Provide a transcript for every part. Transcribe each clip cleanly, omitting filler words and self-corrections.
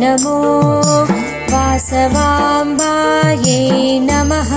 नमो वासवाम्बायै नमः।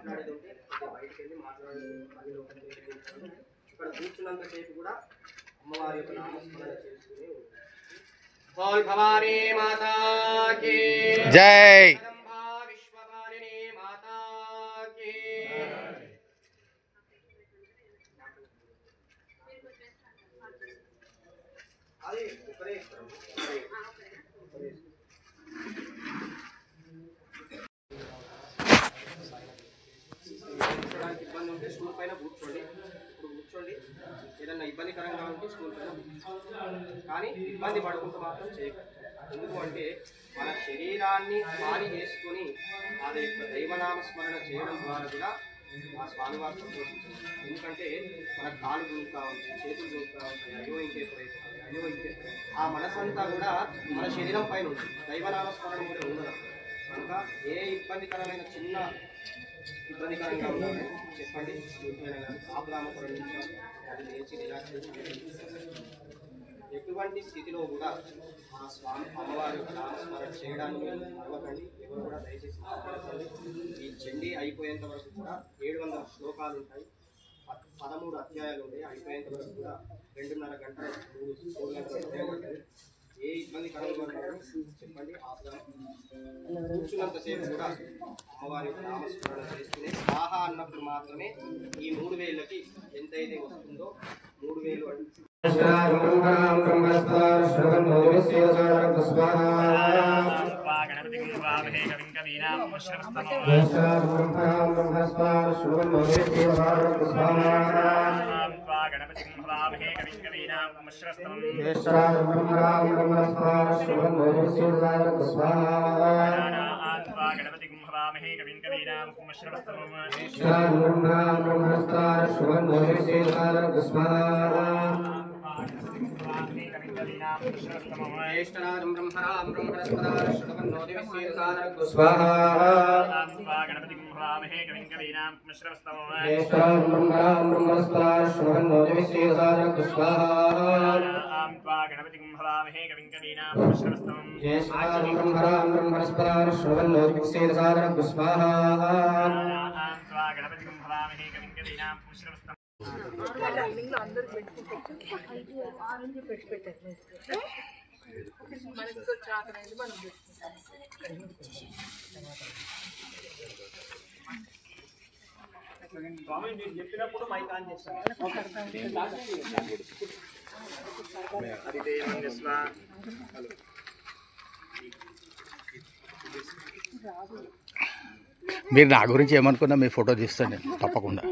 మాట్లాడేది ఉంటే బయటకు వెళ్ళి మాట్లాడేది ఇక్కడ కూర్చున్నంతసేపు కూడా అమ్మవారి యొక్క నామస్మరణ చేస్తూనే ఉంటారు. భవానీ మాతా కీ జై. విశ్వపాలిని మాతా కీ. అది ఒకరే ఇస్తారు. ఇబ్బంది ఉంటే స్టూల్ పైన కూర్చోండి. ఇప్పుడు కూర్చోండి. ఏదన్నా ఇబ్బందికరంగా ఉంటే స్టూల్ పైన కూర్చోండి. కానీ ఇబ్బంది పడుకుంటూ మాత్రం చేయకండి. ఎందుకు అంటే మన శరీరాన్ని ఖాళీ చేసుకొని అది యొక్క దైవనామస్మరణ చేయడం ద్వారా కూడా ఆ స్వామివారు సంతోషించారు. ఎందుకంటే మన కాలు గుంపుతా ఉంటాయి, చేతులు గుంపుతా ఉంటాయి, అయ్యో ఇంకెప్పుడైతే అయ్యో ఇంకెప్పుడైతే ఆ మనసంతా కూడా మన శరీరం పైన ఉంటుంది. దైవనామస్మరణ కూడా ఉండదు. కనుక ఏ ఇబ్బందికరమైన చిన్న ఇబ్బందికరంగా ఉండాలి చెప్పండి. ఆపుదామకు 2 నిమిషాలు అది లేచి రిలాక్సేషన్. ఎటువంటి స్థితిలో కూడా ఆ స్వామి అమ్మవారి యొక్క నామస్మరణ చేయడానికి అవ్వకండి. ఎవరు కూడా దయచేసి మాట్లాడకండి. ఈ చండీ అయిపోయేంత వరకు కూడా 700 శ్లోకాలు ఉంటాయి, 13 అధ్యాయాలు ఉంటాయి. అయిపోయేంత వరకు కూడా 2.5 గంటలు 3 గంటలు ఉంటుంది. ఏ ఇబ్బందికరంగా చెప్పండి. ఆపుదాం. కూర్చున్నంతసేపు కూడా అమ్మవారి యొక్క నామస్మరణ చేసుకునే స్వాహ అన్నప్పుడు మాత్రమే ఈ 3 వేళ్ళకి ఎంతైతే వస్తుందో 3 వేలు అంటే జ్యేష్ఠరాజం బ్రహ్మరాం బ్రహ్మణస్పదార శ్రవన్నో దివ్యసేనసాదర స్వాహా. గణపతిం హవామహే కవిం కవీనాం ఉపమశ్రవస్తమః. జ్యేష్ఠరాజం బ్రహ్మరాం బ్రహ్మణస్పదార శ్రవన్నో దివ్యసేనసాదర స్వాహా. గణపతిం హవామహే కవిం కవీనాం ఉపమశ్రవస్తమః. జ్యేష్ఠరాజం బ్రహ్మరాం బ్రహ్మణస్పదార శ్రవన్నో దివ్యసేనసాదర స్వాహా. గణపతిం హవామహే కవిం కవీనాం ఉపమశ్రవస్తమః. చెప్పినప్పుడు మైక్ ఆన్ చేస్తాను. మీరు నా గురించి ఏమనుకున్నా మీ ఫోటో తీస్తాను నేను తప్పకుండా.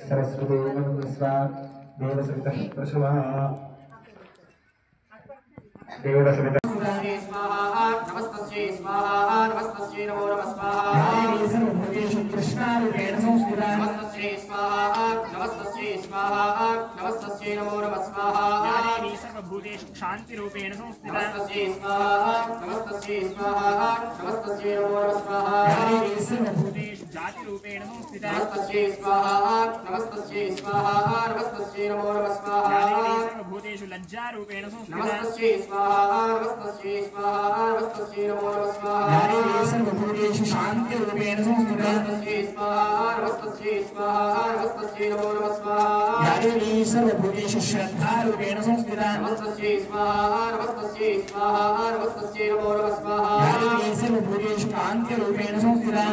సరస్వతి భూతేషు శాంతి రూపేణ సంస్థితా భూతేషు జాతి రూపేణ సంస్థితా భూతేషు లజ్జా రూపేణ సంస్థితా భూతేషు శాంతి రూపేణ సంస్థితా భూతేషు శ్రద్ధా రూపేణ సంస్థితా భూతేషు కాంతి రూపేణ సంస్థితా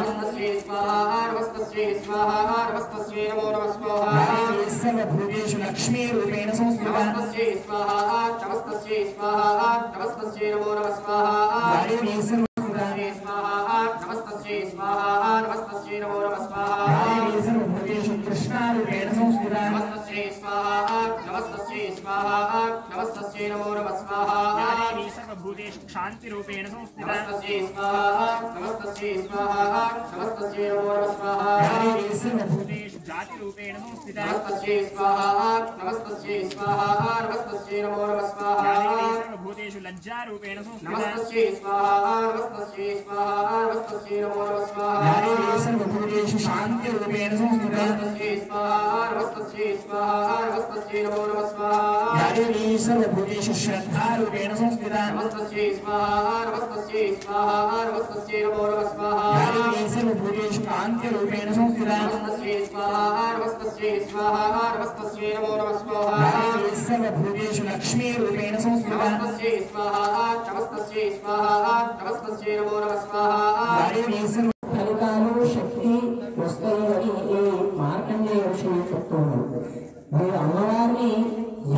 భూతేషు లక్ష్మీ రూపేణ సంస్థితా భూతేషు కృష్ణా రూపేణ సంస్థితా భూతేషు శాంతి రూపేణ సంస్థితా భూతేషు जातिरूपेण संस्थिता नमस्तस्यै स्वाहा नमस्तस्यै स्वाहा नमस्तस्यै नमो नमः स्वाहा या देवी सर्वभूतेषु लज्जारूपेण संस्थिता नमस्तस्यै स्वाहा नमस्तस्यै स्वाहा नमस्तस्यै नमो नमः स्वाहा या देवी सर्वभूतेषु शान्तिरूपेण संस्थिता नमस्तस्यै स्वाहा नमस्तस्यै स्वाहा नमस्तस्यै नमो नमः स्वाहा या देवी सर्वभूतेषु श्रद्धारूपेण संस्थिता नमस्तस्यै स्वाहा नमस्तस्यै स्वाहा नमस्तस्यै नमो नमः स्वाहा या देवी सर्वभूतेषु कान्तिरूपेण संस्थिता नमस्तस्यै स्वाहा नमस्तस्यै स्वाहा नमस्तस्यै नमो नमः स्वाहा या देवी सर्वभूतेषु लक्ष्मीरूपेण संस्थिता नमस्तस्यै स्वाहा नमस्तस्यै स्वाहा नमस्तस्यै नमो नमः स्वाहा या देवी सर्व ఫలితాలు శక్తి వస్తాయని ఈ మార్కండేయ ఋషి చెప్తున్నారు. మీరు అమ్మవారిని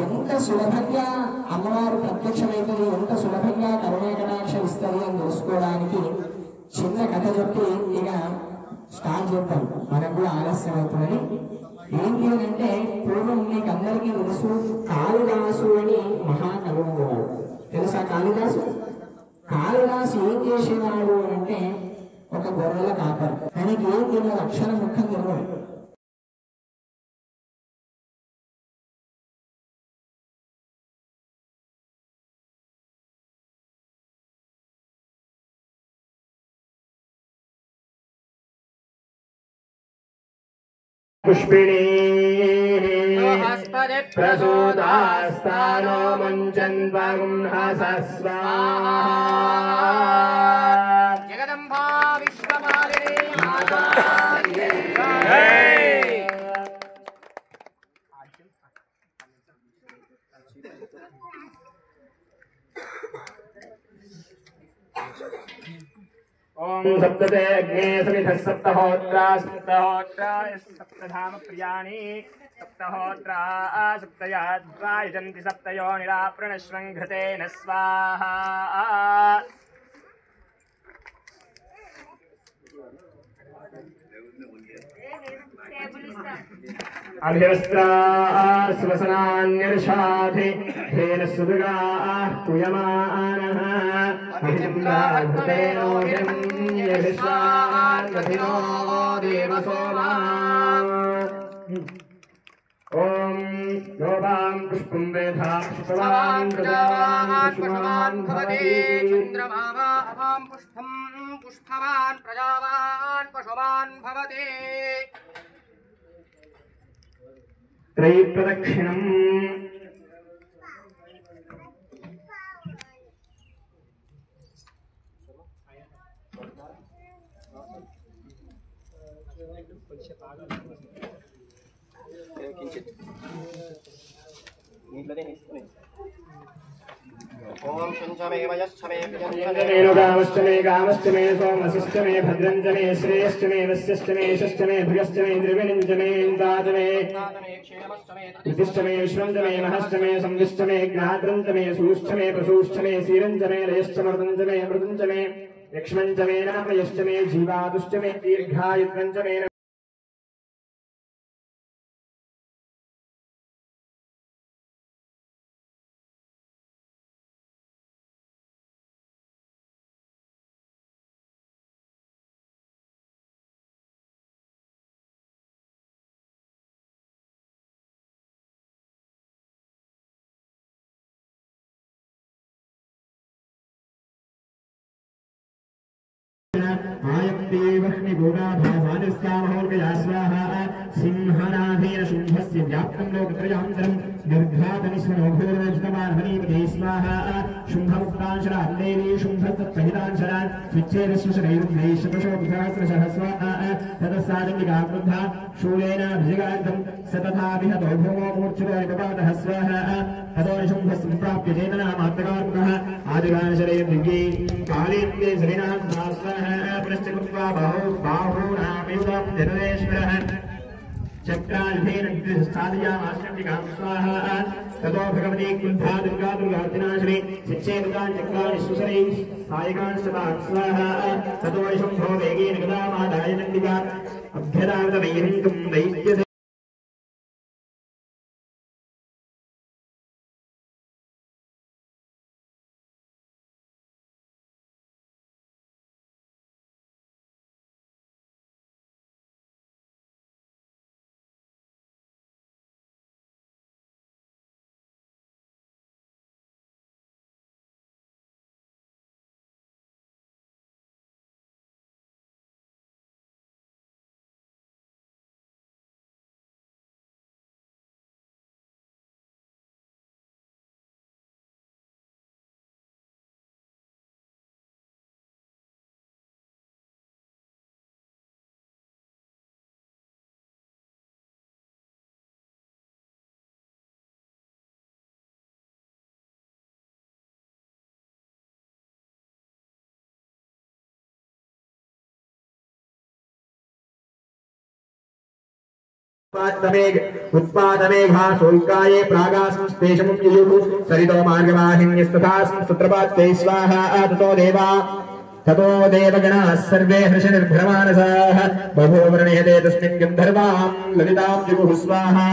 ఎంత సులభంగా అమ్మవారు ప్రత్యక్షమైతుంది, ఎంత సులభంగా కరుణా కటాక్షం ఇస్తుంది అని తెలుసుకోవడానికి చిన్న కథ చెప్పి ఇక స్టార్ట్ చేద్దాం. మనకు కూడా ఆలస్యం అవుతుందని. ఏంటి అంటే పూర్వం మీకు అందరికీ తెలుసు కాళిదాసు అని మహాకవి ఉండేవాడు. తెలుసా కాళిదాసు? కాళిదాసు ఏం చేసేవాడు అంటే ఒక గొర్రెల కాపరి. ఆయనకి ఏం తెలియదు, అక్షర ముఖం తెలియదు. पुष्पिणी प्रसूदास्तानो मुञ्चन्वगुंहसस्वा जगदम्बा विश्वमालिनी माता ओम सप्तते अग्ने समिधः सप्तहोत्राः सप्तहोत्राय सप्तधाम प्रियाणि सप्तहोत्रा सप्तयाद्वा यजन्ति सप्तयोनिरा प्रणश्वङ्घृतेन स्वाहा अभिवस्त्राः स्वसनान्यर्षाधि धेन सुदुगाः पूयमानः अभिचन्द्राभृतेनोऽयं यविश्वान्वधिनो देवसोमा ॐ योगां पुष्पं वेधा पुष्पवान् प्रजावान् पशवान् भवते चन्द्रमावा अवां पुष्पं पुष्पवान् प्रजावान् पशवान् भवते त्रयीप्रदक्षिणम् ओम शंचमे वयश्चमे गामश्च मे गामश्च मे सोमश्च मे भद्रञ्च मे श्रेयश्च मे वस्यश्च मे यशश्च मे भृगश्च मे द्रविणञ्च मे इन्द्राच मे विधिश्च मे विश्वञ्च मे महश्च मे संविश्च मे ज्ञात्रञ्च मे सूश्च मे प्रसूश्च मे सीरञ्च मे लयश्च मृतञ्च मे मृतञ्च मे यक्ष्मञ्च मे नामयश्च मे जीवादुश्च मे दीर्घायुत्रञ्च मे सिंहनाथेन शुंभस्य व्याप्तं लोकत्रयान्तरं निर्घातनिस्वनोघोरजतमानमणिपते स्वाहा शुंभमुक्तांशरान् देवी शुंभस्तत्पहितांशरान् स्विच्छेदस्य शरैरुद्धैश्चतुशोऽसहस्रशः स्वाहा ततस्सादण्डिका क्रुद्धा शूलेन भुजगान्तं स तथा विहतो भूमो मूर्च्छितो निपपातः स्वाहा ततो शुंभस्य प्राप्य चेतनामात्रकार्मुकः आदिगानशरे दिव्ये कालेन्द्रे सरिणां स्वाहा पुनश्च कृत्वा बाहूनामेवं जनरेश्वरः चक्राल्भेन स्थादयामाश्चण्डिकां स्वाहा ततो भगवती कुण्ठा दुर्गा दुर्गार्तिनाशिनी शिक्षेदुकान् चक्राणि सुसरैः सायकांश्च तान् स्वाहा ततो शम्भो वेगेन गदामादाय नन्दिका अभ्यदागतमैहङ्कं दैत्यते उत्पादमेघाशोल्काये प्रागासंस्तेषमुद्युः सरितो मार्गवाहिन्यस्तथा संस्तत्रपात्यै स्वाहा ततो देवगणाः सर्वे हर्षनिर्भ्रमानसाः बभूवृणीयते तस्मिन् गन्धर्वां ललितां जिगुः स्वाहा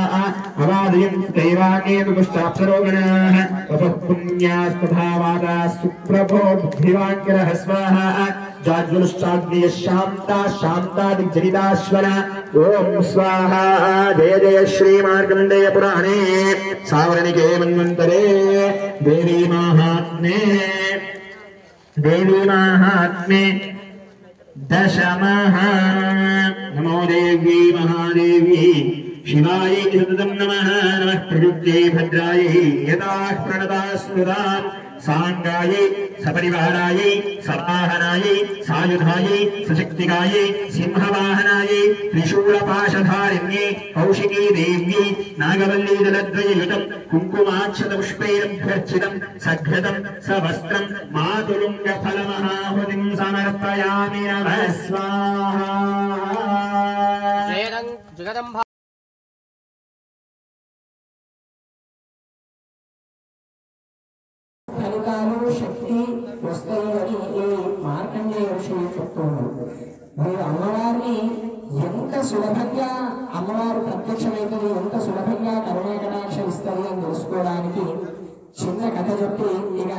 अवादयन् दैवानेतुपुष्टाप्सरो गणाः तपः पुण्यास्तथा वाताः सुप्रभो बुद्धिवाङ्किरः स्वाहा जाज्वलश्चाग्नियः शान्ता दिग्जनिताश्वर ॐ स्वाहा जय जय श्रीमार्कण्डेय पुराणे सावर्णिके मन्वन्तरे देवी महात्म्ये दशमः नमो देवी महादेवी शिवाय सततं नमः नमः प्रयुक्त्यै भद्रायै यताः प्रणताः स्मृताम् सांगायै सपरिवारायै सवाहनायै सायुधायै सशक्तिकायै सिंहवाहनायै त्रिशूलपाशधारिण्यै कौशिकी देव्यै नागवल्ली दलद्वययुतं कुङ्कुमाक्षतपुष्पैरभ्यर्चितं सघृतं सवस्त्रं मातुलुङ्गफलमहाहुतिं समर्पयामि नमः स्वाहा जगदम्बा ఫలితాలు శక్తి వస్తాయని ఈ మార్కండేయ ఋషులు చెప్తున్నారు. మీరు అమ్మవారిని ఎంత సులభంగా అమ్మవారు ప్రత్యక్షమైతుంది, ఎంత సులభంగా కరుణా కటాక్షం ఇస్తుంది అని తెలుసుకోవడానికి చిన్న కథ చెప్పి ఇక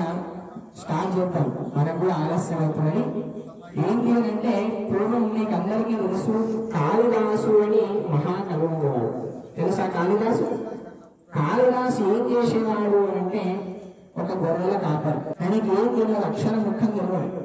స్టార్ట్ చేద్దాం. మనకు కూడా ఆలస్యం అవుతుందని. ఏంటి అని అంటే పూర్వం మీకు అందరికీ తెలుసు కాళిదాసు అని మహాకవి ఉండేవాడు. తెలుసా కాళిదాసు? కాళిదాసు ఏం చేసేవాడు అంటే ఒక గొర్రెల కాపరి. ఆయనకి ఏం తెలియదు, అక్షరం ముఖం తెలియదు.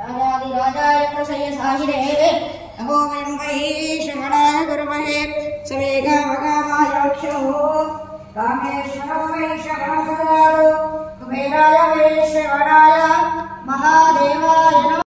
राजाधिराजाय प्रसयसाहिरे नमो वयं वैश्रवणाय गुरुमहे सवेगामगामायाक्षो कामेश्वरो वैश्रवणसदारो कुबेराय वैश्रवणाय महादेवाय नमः।